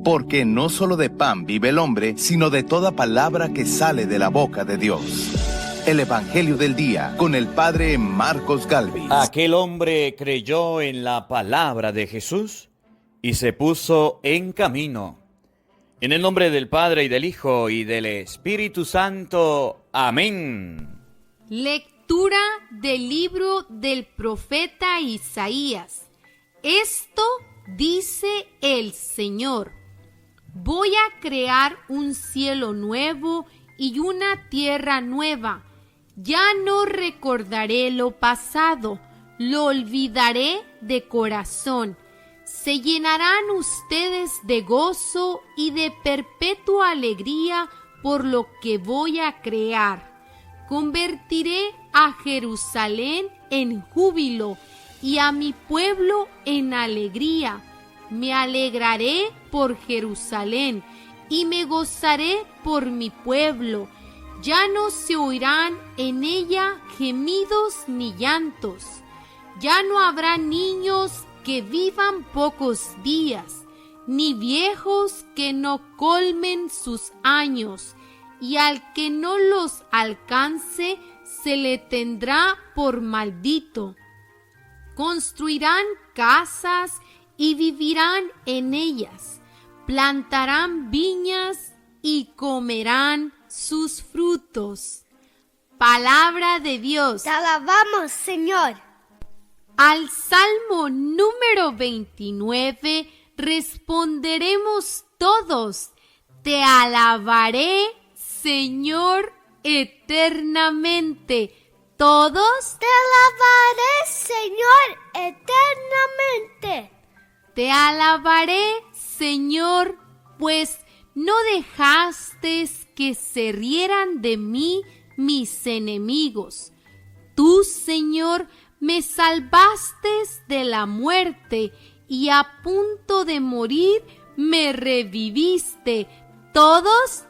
porque no solo de pan vive el hombre, sino de toda palabra que sale de la boca de Dios. El Evangelio del Día, con el Padre Marcos Gálvez. Aquel hombre creyó en la palabra de Jesús y se puso en camino. En el nombre del Padre, y del Hijo, y del Espíritu Santo. Amén. Lectura del libro del profeta Isaías. Esto dice el Señor: voy a crear un cielo nuevo y una tierra nueva. Ya no recordaré lo pasado, lo olvidaré de corazón. Se llenarán ustedes de gozo y de perpetua alegría por lo que voy a crear. Convertiré a Jerusalén en júbilo y a mi pueblo en alegría. Me alegraré por Jerusalén y me gozaré por mi pueblo. Ya no se oirán en ella gemidos ni llantos. Ya no habrá niños que vivan pocos días, ni viejos que no colmen sus años, y al que no los alcance se le tendrá por maldito. Construirán casas y vivirán en ellas, plantarán viñas y comerán sus frutos. Palabra de Dios. Te alabamos, Señor. Al Salmo número 29 responderemos todos: te alabaré, Señor, eternamente. ¿Todos? Te alabaré, Señor, eternamente. Te alabaré, Señor, pues no dejaste que se rieran de mí mis enemigos. Tú, Señor, me salvaste de la muerte y a punto de morir me reviviste. ¿Todos?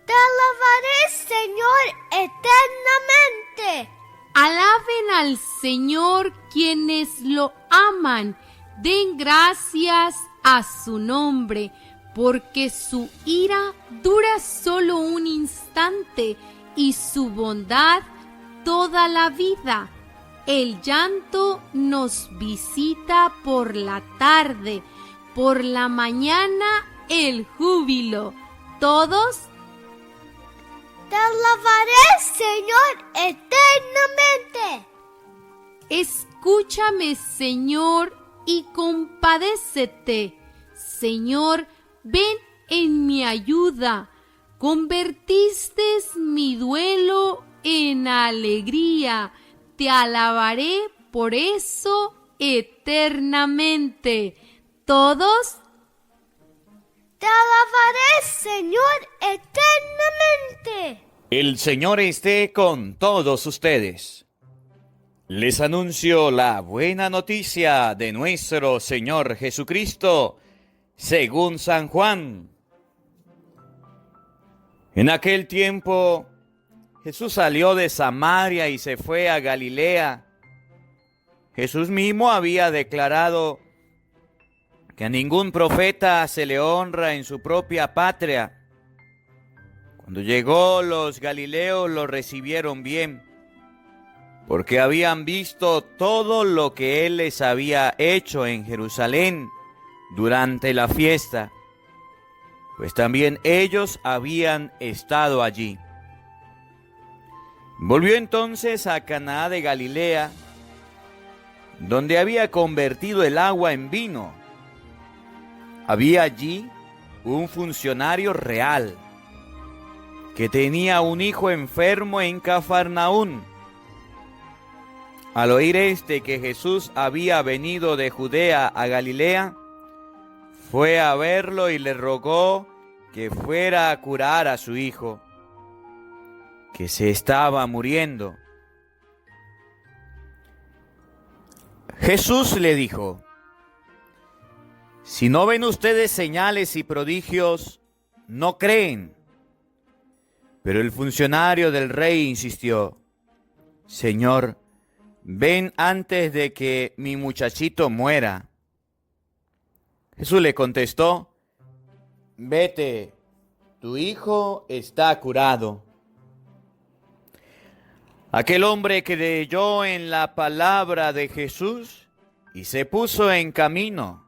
Te alabaré, Señor, eternamente. Alaben al Señor quienes lo aman. Den gracias a su nombre, porque su ira dura solo un instante y su bondad toda la vida. El llanto nos visita por la tarde, por la mañana el júbilo. ¿Todos? Te alabaré, Señor, eternamente. Escúchame, Señor, y compadécete. Señor, ven en mi ayuda. Convertiste mi duelo en alegría. Te alabaré por eso eternamente. ¿Todos? Te alabaré, Señor, eternamente. El Señor esté con todos ustedes. Les anuncio la buena noticia de nuestro Señor Jesucristo, según San Juan. En aquel tiempo, Jesús salió de Samaria y se fue a Galilea. Jesús mismo había declarado que a ningún profeta se le honra en su propia patria. Cuando llegó, los galileos lo recibieron bien, porque habían visto todo lo que él les había hecho en Jerusalén durante la fiesta, pues también ellos habían estado allí. Volvió entonces a Caná de Galilea, donde había convertido el agua en vino. Había allí un funcionario real que tenía un hijo enfermo en Cafarnaún. Al oír que Jesús había venido de Judea a Galilea, fue a verlo y le rogó que fuera a curar a su hijo, que se estaba muriendo. Jesús le dijo: si no ven ustedes señales y prodigios, no creen. Pero el funcionario del rey insistió: Señor, ven antes de que mi muchachito muera. Jesús le contestó: vete, tu hijo está curado. Aquel hombre creyó en la palabra de Jesús y se puso en camino.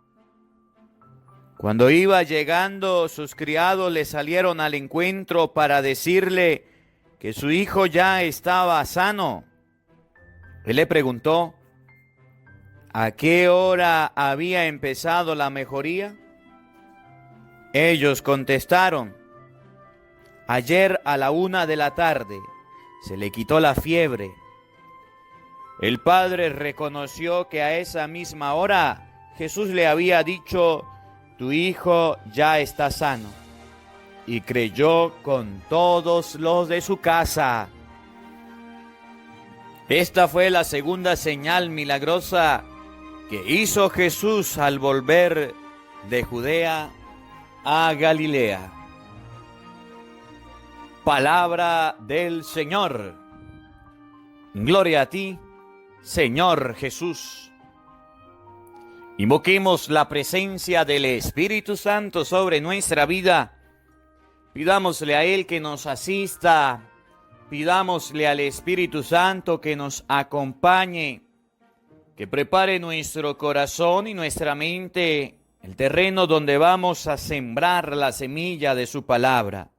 Cuando iba llegando, sus criados le salieron al encuentro para decirle que su hijo ya estaba sano. Él le preguntó: ¿a qué hora había empezado la mejoría? Ellos contestaron: ayer a la 1 de la tarde se le quitó la fiebre. El padre reconoció que a esa misma hora Jesús le había dicho: tu hijo ya está sano, y creyó con todos los de su casa. Esta fue la segunda señal milagrosa que hizo Jesús al volver de Judea a Galilea. Palabra del Señor. Gloria a ti, Señor Jesús. Invoquemos la presencia del Espíritu Santo sobre nuestra vida. Pidámosle a Él que nos asista. Pidámosle al Espíritu Santo que nos acompañe, que prepare nuestro corazón y nuestra mente, el terreno donde vamos a sembrar la semilla de su palabra.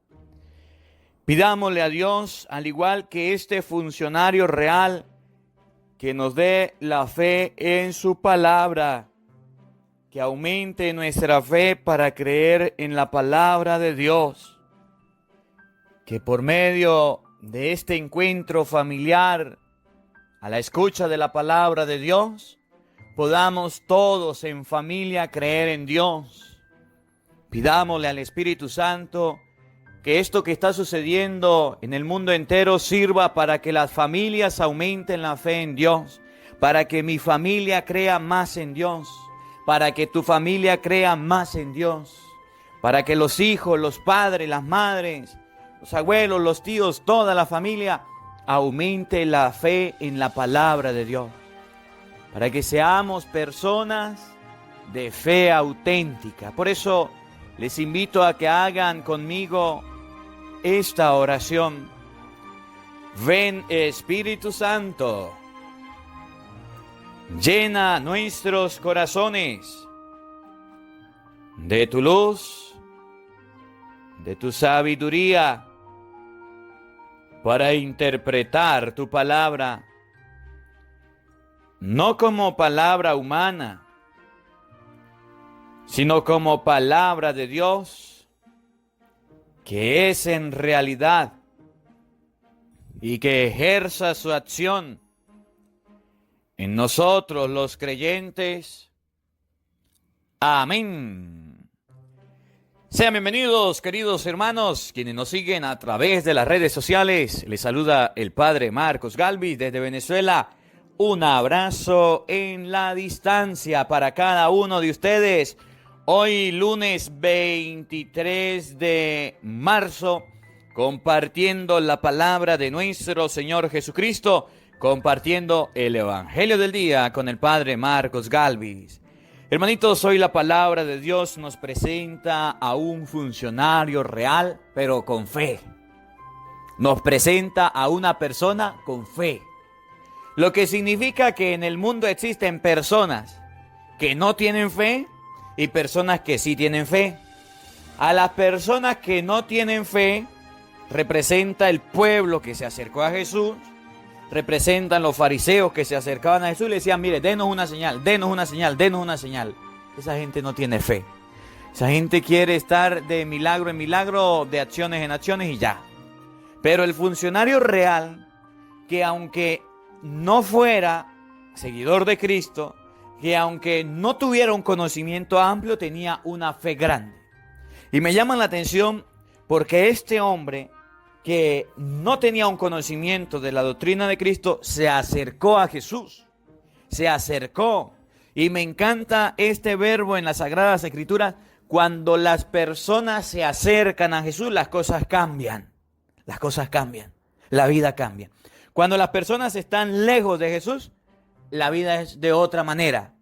Pidámosle a Dios, al igual que este funcionario real, que nos dé la fe en su palabra, que aumente nuestra fe para creer en la palabra de Dios, que por medio de este encuentro familiar, a la escucha de la palabra de Dios, podamos todos en familia creer en Dios. Pidámosle al Espíritu Santo que esto que está sucediendo en el mundo entero sirva para que las familias aumenten la fe en Dios, para que mi familia crea más en Dios, para que tu familia crea más en Dios, para que los hijos, los padres, las madres, los abuelos, los tíos, toda la familia aumente la fe en la palabra de Dios, para que seamos personas de fe auténtica. Por eso les invito a que hagan conmigo esta oración. Ven, Espíritu Santo, llena nuestros corazones de tu luz, de tu sabiduría, para interpretar tu palabra, no como palabra humana, sino como palabra de Dios, que es en realidad, y que ejerza su acción en nosotros los creyentes. Amén. Sean bienvenidos, queridos hermanos, quienes nos siguen a través de las redes sociales. Les saluda el Padre Marcos Galvis desde Venezuela. Un abrazo en la distancia para cada uno de ustedes. Hoy lunes 23 de marzo, compartiendo la palabra de nuestro Señor Jesucristo, compartiendo el Evangelio del día con el Padre Marcos Galvis. Hermanitos, hoy la palabra de Dios nos presenta a un funcionario real, pero con fe. Nos presenta a una persona con fe. Lo que significa que en el mundo existen personas que no tienen fe y personas que sí tienen fe. A las personas que no tienen fe representa el pueblo que se acercó a Jesús, representan los fariseos que se acercaban a Jesús y le decían: mire, denos una señal, denos una señal, denos una señal. Esa gente no tiene fe. Esa gente quiere estar de milagro en milagro, de acciones en acciones y ya. Pero el funcionario real, que aunque no fuera seguidor de Cristo, que aunque no tuviera un conocimiento amplio, tenía una fe grande. Y me llama la atención porque este hombre, que no tenía un conocimiento de la doctrina de Cristo, se acercó a Jesús. Se acercó. Y me encanta este verbo en las Sagradas Escrituras. Cuando las personas se acercan a Jesús, las cosas cambian. Las cosas cambian. La vida cambia. Cuando las personas están lejos de Jesús, la vida es de otra manera.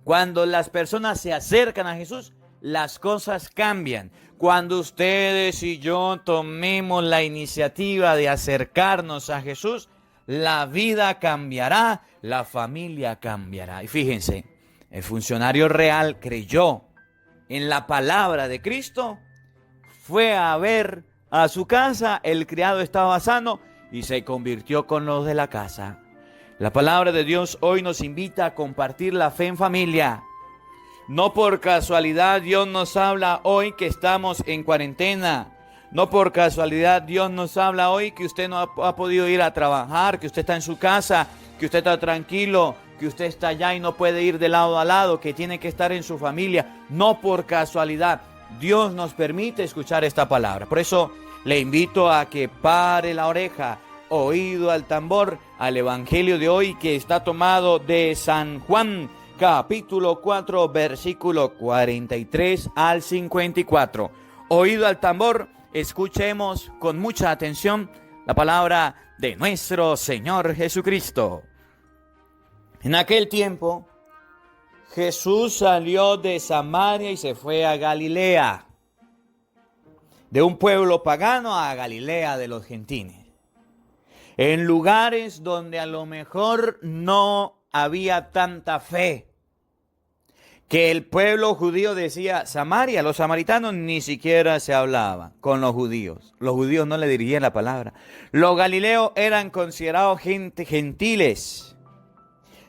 Cuando las personas se acercan a Jesús, las cosas cambian. Cuando ustedes y yo tomemos la iniciativa de acercarnos a Jesús, la vida cambiará, la familia cambiará. Y fíjense, el funcionario real creyó en la palabra de Cristo, fue a ver a su casa, el criado estaba sano y se convirtió con los de la casa. La palabra de Dios hoy nos invita a compartir la fe en familia. No por casualidad Dios nos habla hoy que estamos en cuarentena. No por casualidad Dios nos habla hoy que usted no ha podido ir a trabajar, que usted está en su casa, que usted está tranquilo, que usted está allá y no puede ir de lado a lado, que tiene que estar en su familia. No por casualidad Dios nos permite escuchar esta palabra. Por eso le invito a que pare la oreja, oído al tambor, al evangelio de hoy que está tomado de San Juan, capítulo 4, versículo 43 al 54. Oído al tambor, escuchemos con mucha atención la palabra de nuestro Señor Jesucristo. En aquel tiempo, Jesús salió de Samaria y se fue a Galilea, de un pueblo pagano a Galilea de los gentiles, en lugares donde a lo mejor no había tanta fe, que el pueblo judío decía Samaria. Los samaritanos ni siquiera se hablaban con los judíos no le dirigían la palabra. Los galileos eran considerados gentiles.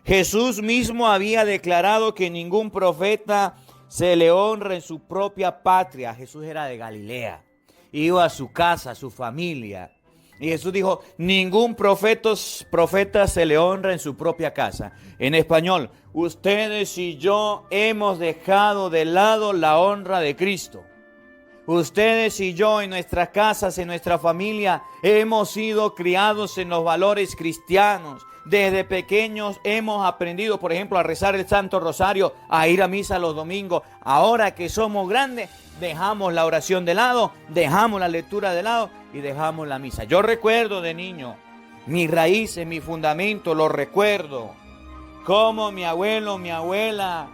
Jesús mismo había declarado que ningún profeta se le honra en su propia patria. Jesús era de Galilea, iba a su casa, a su familia. Y Jesús dijo, ningún profeta se le honra en su propia casa. En español, ustedes y yo hemos dejado de lado la honra de Cristo. Ustedes y yo en nuestras casas, en nuestra familia, hemos sido criados en los valores cristianos. Desde pequeños hemos aprendido, por ejemplo, a rezar el Santo Rosario, a ir a misa los domingos. Ahora que somos grandes, dejamos la oración de lado, dejamos la lectura de lado y dejamos la misa. Yo recuerdo de niño, mis raíces, mi fundamento, lo recuerdo. Cómo mi abuelo, mi abuela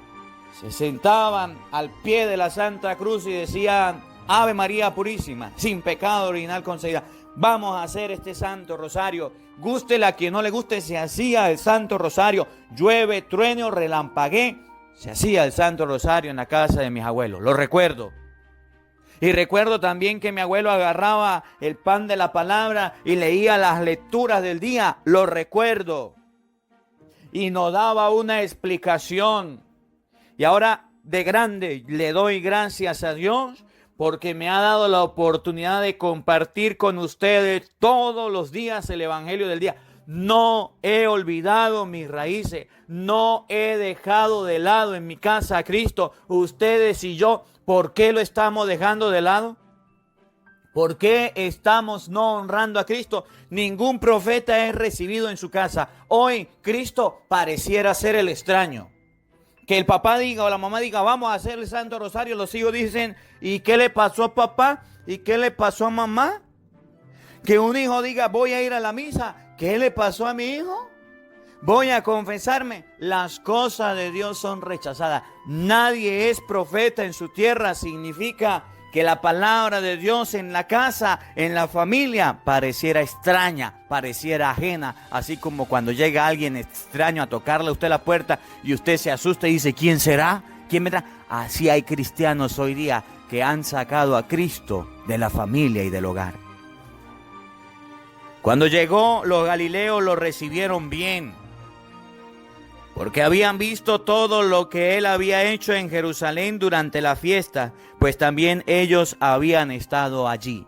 se sentaban al pie de la Santa Cruz y decían, Ave María Purísima, sin pecado original concebida. Vamos a hacer este Santo Rosario. Gústele a quien no le guste, se hacía el Santo Rosario. Llueve, truene o relampaguee, se hacía el Santo Rosario en la casa de mis abuelos. Lo recuerdo. Y recuerdo también que mi abuelo agarraba el pan de la palabra y leía las lecturas del día. Lo recuerdo. Y nos daba una explicación. Y ahora de grande le doy gracias a Dios porque me ha dado la oportunidad de compartir con ustedes todos los días el Evangelio del día. No he olvidado mis raíces, no he dejado de lado en mi casa a Cristo. Ustedes y yo, ¿por qué lo estamos dejando de lado? ¿Por qué estamos no honrando a Cristo? Ningún profeta es recibido en su casa. Hoy Cristo pareciera ser el extraño. Que el papá diga o la mamá diga, vamos a hacer el Santo Rosario. Los hijos dicen, ¿y qué le pasó a papá? ¿Y qué le pasó a mamá? Que un hijo diga, voy a ir a la misa. ¿Qué le pasó a mi hijo? Voy a confesarme. Las cosas de Dios son rechazadas. Nadie es profeta en su tierra. Significa que la palabra de Dios en la casa, en la familia, pareciera extraña, pareciera ajena. Así como cuando llega alguien extraño a tocarle a usted la puerta y usted se asusta y dice, ¿quién será? ¿Quién vendrá? Así hay cristianos hoy día que han sacado a Cristo de la familia y del hogar. Cuando llegó, los galileos lo recibieron bien, porque habían visto todo lo que él había hecho en Jerusalén durante la fiesta, pues también ellos habían estado allí.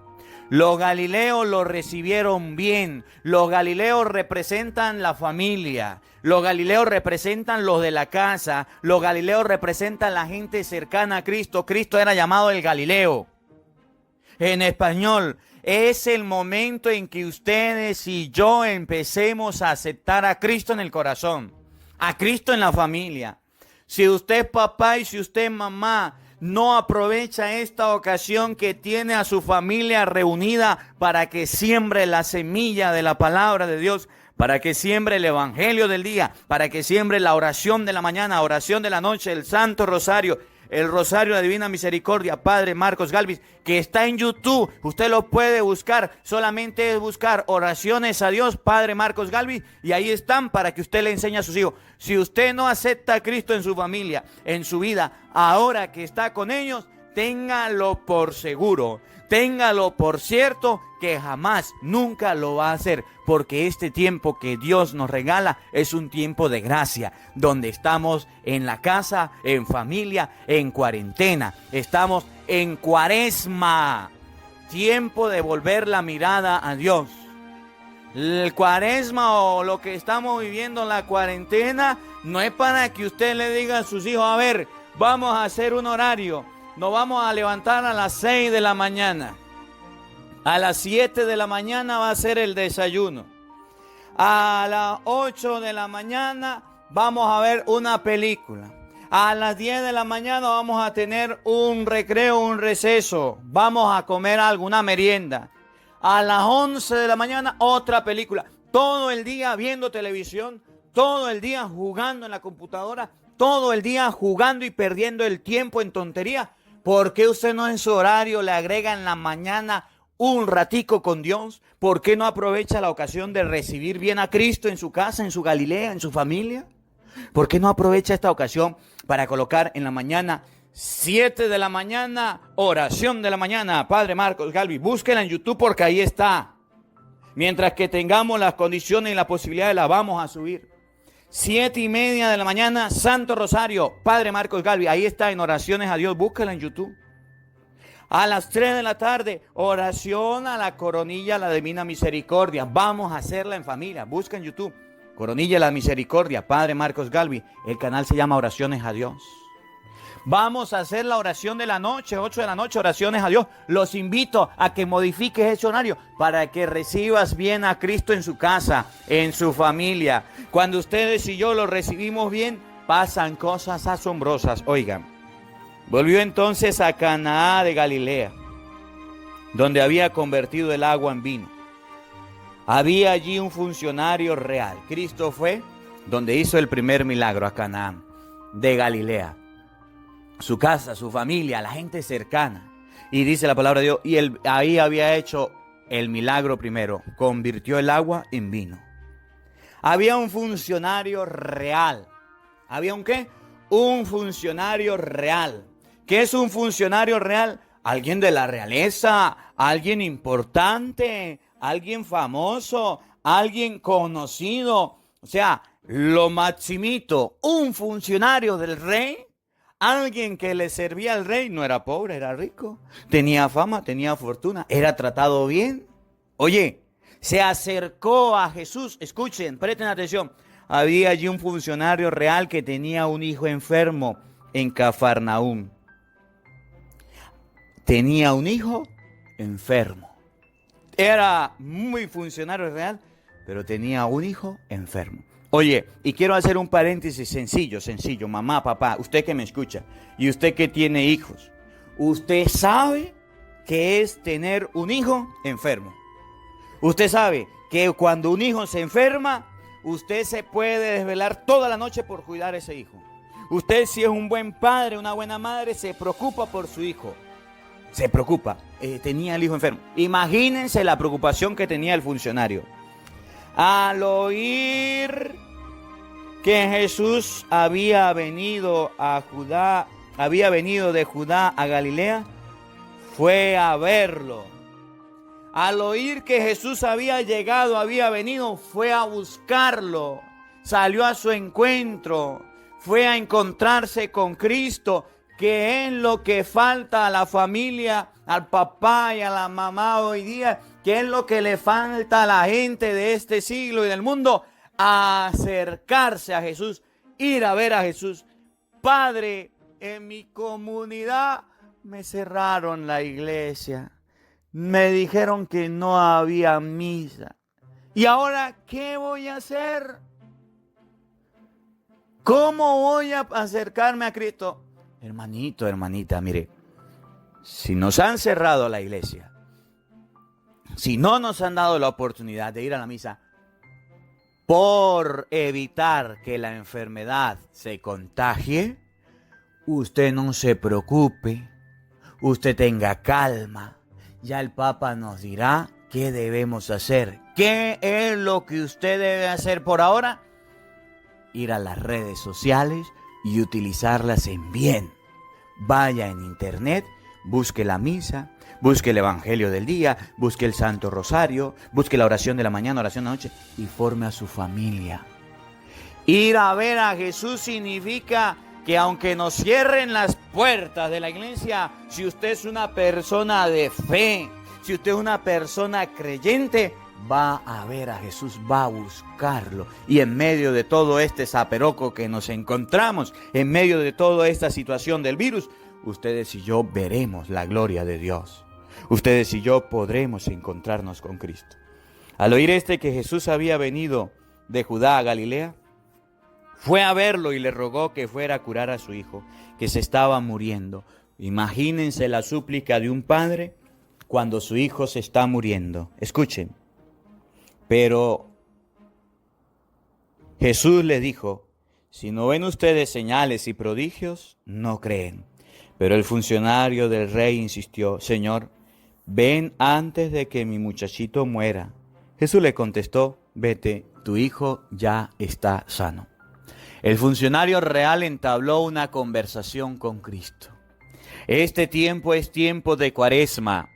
Los galileos lo recibieron bien. Los galileos representan la familia. Los galileos representan los de la casa. Los galileos representan la gente cercana a Cristo. Cristo era llamado el Galileo. En español, es el momento en que ustedes y yo empecemos a aceptar a Cristo en el corazón, a Cristo en la familia. Si usted es papá y si usted es mamá, no aprovecha esta ocasión que tiene a su familia reunida para que siembre la semilla de la palabra de Dios, para que siembre el evangelio del día, para que siembre la oración de la mañana, oración de la noche, el Santo Rosario, el Rosario de la Divina Misericordia, Padre Marcos Galvis, que está en YouTube. Usted lo puede buscar, solamente es buscar oraciones a Dios, Padre Marcos Galvis, y ahí están para que usted le enseñe a sus hijos. Si usted no acepta a Cristo en su familia, en su vida, ahora que está con ellos, téngalo por seguro, téngalo por cierto, que jamás, nunca lo va a hacer, porque este tiempo que Dios nos regala es un tiempo de gracia, donde estamos en la casa, en familia, en cuarentena, estamos en cuaresma, tiempo de volver la mirada a Dios. El cuaresma o lo que estamos viviendo en la cuarentena no es para que usted le diga a sus hijos, a ver, vamos a hacer un horario, nos vamos a levantar a las 6 de la mañana. A las 7 de la mañana va a ser el desayuno. A las 8 de la mañana vamos a ver una película. A las 10 de la mañana vamos a tener un recreo, un receso. Vamos a comer alguna merienda. A las 11 de la mañana otra película. Todo el día viendo televisión, todo el día jugando en la computadora, todo el día jugando y perdiendo el tiempo en tontería. ¿Por qué usted no en su horario le agrega en la mañana un ratico con Dios? ¿Por qué no aprovecha la ocasión de recibir bien a Cristo en su casa, en su Galilea, en su familia? ¿Por qué no aprovecha esta ocasión para colocar en la mañana, 7 de la mañana, oración de la mañana, Padre Marcos Galvis? Búsquela en YouTube porque ahí está. Mientras que tengamos las condiciones y la posibilidad, la vamos a subir. 7:30 de la mañana, Santo Rosario, Padre Marcos Galvis, ahí está en oraciones a Dios, búsquela en YouTube. A las 3 de la tarde, oración a la coronilla, la Divina Misericordia. Vamos a hacerla en familia. Busca en YouTube. Coronilla, la Misericordia, Padre Marcos Galvis. El canal se llama Oraciones a Dios. Vamos a hacer la oración de la noche, 8 de la noche, oraciones a Dios. Los invito a que modifiques ese horario para que recibas bien a Cristo en su casa, en su familia. Cuando ustedes y yo lo recibimos bien, pasan cosas asombrosas. Oigan. Volvió entonces a Canaá de Galilea, donde había convertido el agua en vino. Había allí un funcionario real. Cristo fue donde hizo el primer milagro, a Canaán de Galilea. Su casa, su familia, la gente cercana. Y dice la palabra de Dios, y él ahí había hecho el milagro primero, convirtió el agua en vino. Había un funcionario real. ¿Había un qué? Un funcionario real. ¿Qué es un funcionario real? Alguien de la realeza, alguien importante, alguien famoso, alguien conocido. O sea, lo maximito, un funcionario del rey, alguien que le servía al rey, no era pobre, era rico, tenía fama, tenía fortuna, era tratado bien. Oye, se acercó a Jesús, escuchen, presten atención. Había allí un funcionario real que tenía un hijo enfermo en Cafarnaúm. Tenía un hijo enfermo. Era muy funcionario real, pero tenía un hijo enfermo. Oye, y quiero hacer un paréntesis sencillo, mamá, papá, usted que me escucha, y usted que tiene hijos. Usted sabe qué es tener un hijo enfermo. Usted sabe que cuando un hijo se enferma, usted se puede desvelar toda la noche por cuidar a ese hijo. Usted, si es un buen padre, una buena madre, se preocupa por su hijo. Se preocupa. Tenía el hijo enfermo. Imagínense la preocupación que tenía el funcionario. Al oír que Jesús había venido de Judá a Galilea, fue a verlo. Al oír que Jesús había llegado, había venido, fue a buscarlo. Salió a su encuentro. Fue a encontrarse con Cristo, que es lo que falta a la familia, al papá y a la mamá hoy día, que es lo que le falta a la gente de este siglo y del mundo, acercarse a Jesús, ir a ver a Jesús. Padre, en mi comunidad me cerraron la iglesia, me dijeron que no había misa. ¿Y ahora qué voy a hacer? ¿Cómo voy a acercarme a Cristo? Hermanito, hermanita, mire, si nos han cerrado la iglesia, si no nos han dado la oportunidad de ir a la misa, por evitar que la enfermedad se contagie, usted no se preocupe, usted tenga calma. Ya el Papa nos dirá qué debemos hacer. ¿Qué es lo que usted debe hacer por ahora? Ir a las redes sociales y utilizarlas en bien. Vaya en internet, busque la misa, busque el Evangelio del día, busque el Santo Rosario, busque la oración de la mañana, oración de la noche y forme a su familia. Ir a ver a Jesús significa que aunque nos cierren las puertas de la iglesia, si usted es una persona de fe, si usted es una persona creyente, va a ver a Jesús, va a buscarlo. Y en medio de todo este zaperoco que nos encontramos, en medio de toda esta situación del virus, ustedes y yo veremos la gloria de Dios. Ustedes y yo podremos encontrarnos con Cristo. Al oír que Jesús había venido de Judá a Galilea, fue a verlo y le rogó que fuera a curar a su hijo, que se estaba muriendo. Imagínense la súplica de un padre cuando su hijo se está muriendo. Escuchen. Pero Jesús le dijo, si no ven ustedes señales y prodigios, no creen. Pero el funcionario del rey insistió, Señor, ven antes de que mi muchachito muera. Jesús le contestó, vete, tu hijo ya está sano. El funcionario real entabló una conversación con Cristo. Este tiempo es tiempo de Cuaresma,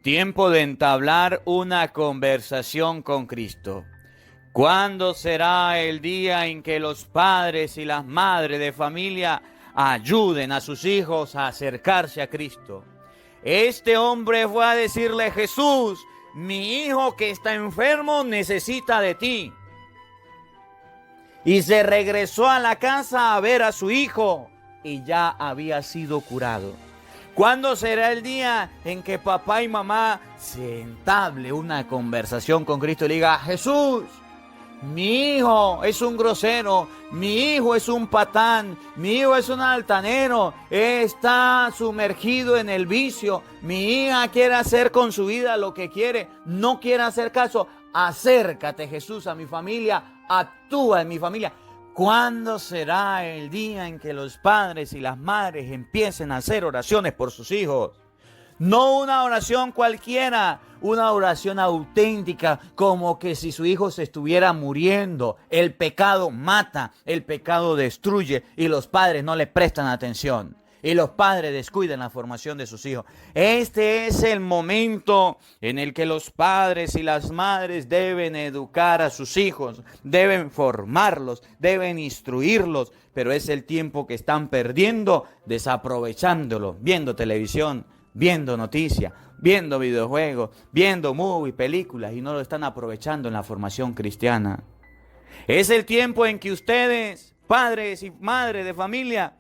tiempo de entablar una conversación con Cristo. ¿Cuándo será el día en que los padres y las madres de familia ayuden a sus hijos a acercarse a Cristo? Este hombre fue a decirle, Jesús, mi hijo que está enfermo necesita de ti. Y se regresó a la casa a ver a su hijo y ya había sido curado. ¿Cuándo será el día en que papá y mamá se entable una conversación con Cristo y le diga, Jesús, mi hijo es un grosero, mi hijo es un patán, mi hijo es un altanero, está sumergido en el vicio, mi hija quiere hacer con su vida lo que quiere, no quiere hacer caso? Acércate, Jesús, a mi familia, actúa en mi familia. ¿Cuándo será el día en que los padres y las madres empiecen a hacer oraciones por sus hijos? No una oración cualquiera, una oración auténtica, como que si su hijo se estuviera muriendo. El pecado mata, el pecado destruye y los padres no le prestan atención. Y los padres descuidan la formación de sus hijos. Este es el momento en el que los padres y las madres deben educar a sus hijos, deben formarlos, deben instruirlos, pero es el tiempo que están perdiendo desaprovechándolo, viendo televisión, viendo noticias, viendo videojuegos, viendo movies, películas, y no lo están aprovechando en la formación cristiana. Es el tiempo en que ustedes, padres y madres de familia,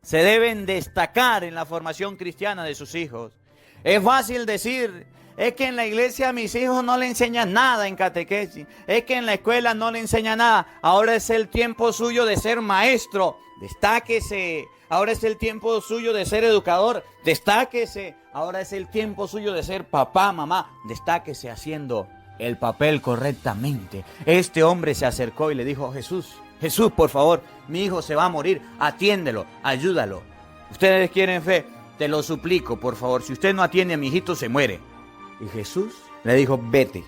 se deben destacar en la formación cristiana de sus hijos. Es fácil decir, es que en la iglesia a mis hijos no le enseñan nada en catequesis, es que en la escuela no le enseñan nada. Ahora es el tiempo suyo de ser maestro, destáquese. Ahora es el tiempo suyo de ser educador, destáquese. Ahora es el tiempo suyo de ser papá, mamá, destáquese haciendo el papel correctamente. Este hombre se acercó y le dijo, Jesús, por favor, mi hijo se va a morir, atiéndelo, ayúdalo. Ustedes quieren fe, te lo suplico, por favor, si usted no atiende a mi hijito, se muere. Y Jesús le dijo, vete,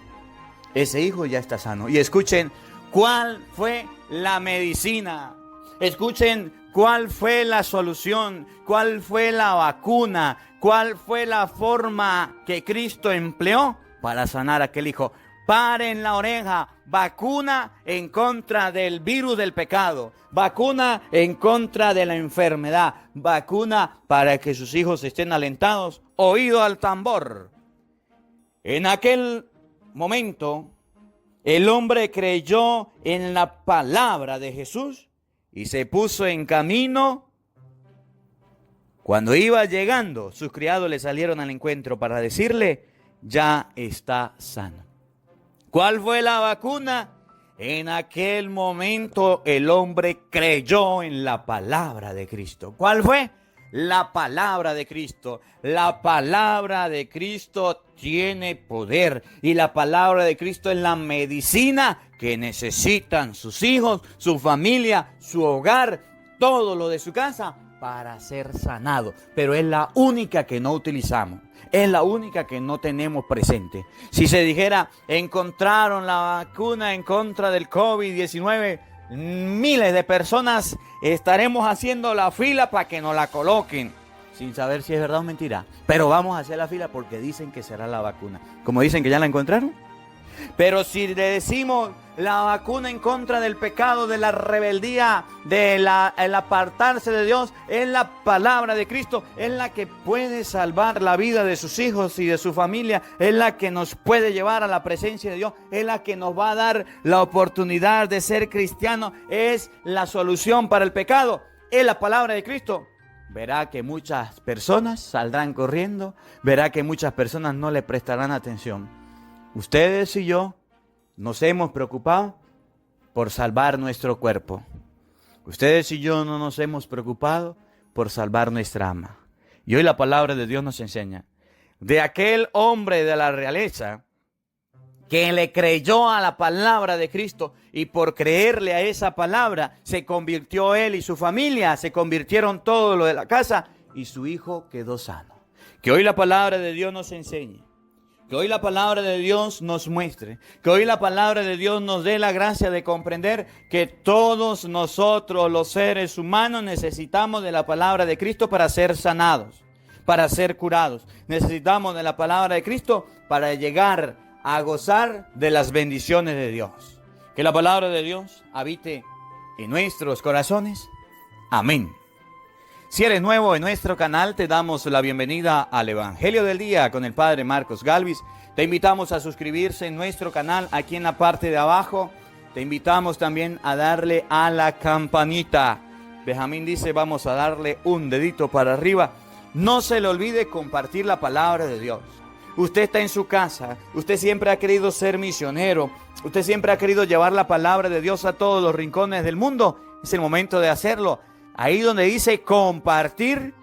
ese hijo ya está sano. Y escuchen cuál fue la medicina, escuchen cuál fue la solución, cuál fue la vacuna, cuál fue la forma que Cristo empleó para sanar a aquel hijo. Paren la oreja, vacuna en contra del virus del pecado, vacuna en contra de la enfermedad, vacuna para que sus hijos estén alentados, oído al tambor. En aquel momento, el hombre creyó en la palabra de Jesús y se puso en camino. Cuando iba llegando, sus criados le salieron al encuentro para decirle, ya está sano. ¿Cuál fue la vacuna? En aquel momento el hombre creyó en la palabra de Cristo. ¿Cuál fue? la palabra de Cristo. La palabra de Cristo tiene poder y la palabra de Cristo es la medicina que necesitan sus hijos, su familia, su hogar, todo lo de su casa para ser sanado. Pero es la única que no utilizamos. Es la única que no tenemos presente. Si se dijera, encontraron la vacuna en contra del COVID-19, miles de personas estaremos haciendo la fila para que nos la coloquen, sin saber si es verdad o mentira. Pero vamos a hacer la fila porque dicen que será la vacuna. Como dicen que ya la encontraron. Pero si le decimos la vacuna en contra del pecado, de la rebeldía, el apartarse de Dios, es la palabra de Cristo, es la que puede salvar la vida de sus hijos y de su familia, es la que nos puede llevar a la presencia de Dios, es la que nos va a dar la oportunidad de ser cristianos, es la solución para el pecado, es la palabra de Cristo. Verá que muchas personas saldrán corriendo, verá que muchas personas no le prestarán atención. Ustedes y yo nos hemos preocupado por salvar nuestro cuerpo. Ustedes y yo no nos hemos preocupado por salvar nuestra alma. Y hoy la palabra de Dios nos enseña de aquel hombre de la realeza que le creyó a la palabra de Cristo y por creerle a esa palabra se convirtió él y su familia, se convirtieron todo lo de la casa y su hijo quedó sano. Que hoy la palabra de Dios nos enseñe. Que hoy la palabra de Dios nos muestre, que hoy la palabra de Dios nos dé la gracia de comprender que todos nosotros los seres humanos necesitamos de la palabra de Cristo para ser sanados, para ser curados. Necesitamos de la palabra de Cristo para llegar a gozar de las bendiciones de Dios. Que la palabra de Dios habite en nuestros corazones. Amén. Si eres nuevo en nuestro canal, te damos la bienvenida al Evangelio del Día con el Padre Marcos Galvis. Te invitamos a suscribirse en nuestro canal aquí en la parte de abajo. Te invitamos también a darle a la campanita. Benjamín dice, vamos a darle un dedito para arriba. No se le olvide compartir la palabra de Dios. Usted está en su casa, usted siempre ha querido ser misionero, usted siempre ha querido llevar la palabra de Dios a todos los rincones del mundo. Es el momento de hacerlo. Ahí donde dice compartir,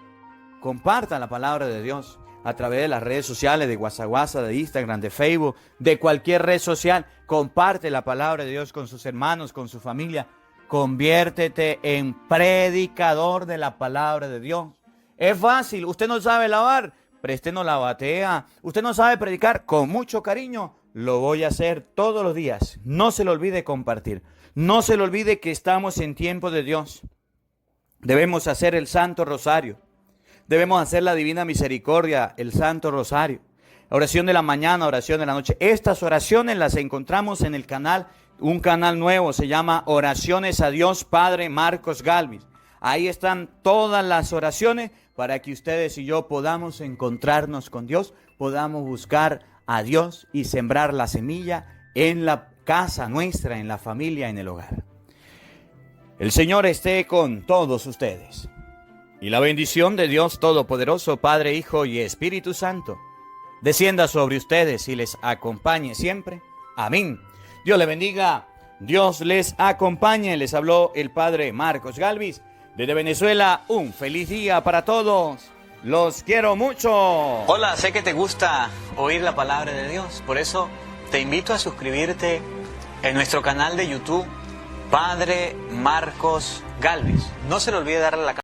compartan la palabra de Dios a través de las redes sociales, de WhatsApp, de Instagram, de Facebook, de cualquier red social. Comparte la palabra de Dios con sus hermanos, con su familia. Conviértete en predicador de la palabra de Dios. Es fácil, usted no sabe lavar, préstenos la batea. Usted no sabe predicar, con mucho cariño, lo voy a hacer todos los días. No se le olvide compartir. No se le olvide que estamos en tiempo de Dios. Debemos hacer el Santo Rosario. Debemos hacer la Divina Misericordia, el Santo Rosario. Oración de la mañana, oración de la noche. Estas oraciones las encontramos en el canal, un canal nuevo, se llama Oraciones a Dios Padre Marcos Galvis. Ahí están todas las oraciones para que ustedes y yo podamos encontrarnos con Dios, podamos buscar a Dios y sembrar la semilla en la casa nuestra, en la familia, en el hogar. El Señor esté con todos ustedes. Y la bendición de Dios Todopoderoso, Padre, Hijo y Espíritu Santo, descienda sobre ustedes y les acompañe siempre. Amén. Dios les bendiga, Dios les acompañe. Les habló el Padre Marcos Galvis desde Venezuela. Un feliz día para todos. Los quiero mucho. Hola, sé que te gusta oír la palabra de Dios. Por eso te invito a suscribirte en nuestro canal de YouTube, Padre Marcos Galvis. No se le olvide darle la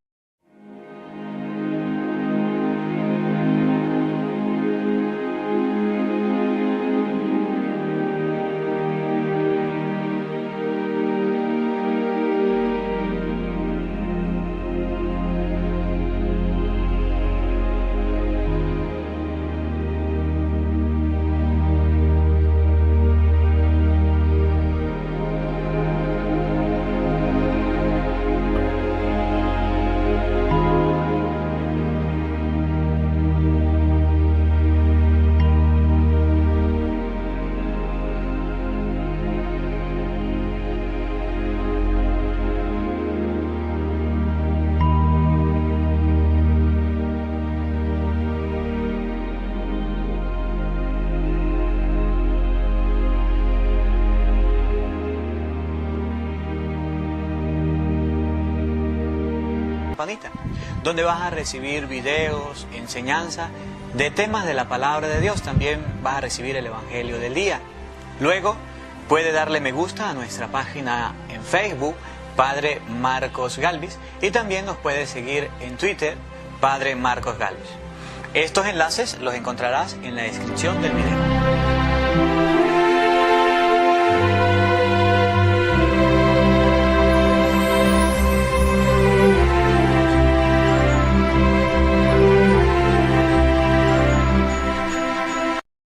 campanita, donde vas a recibir videos, enseñanza de temas de la palabra de Dios. También vas a recibir el Evangelio del día. Luego, puede darle me gusta a nuestra página en Facebook, Padre Marcos Galvis, y también nos puede seguir en Twitter, Padre Marcos Galvis. Estos enlaces los encontrarás en la descripción del video.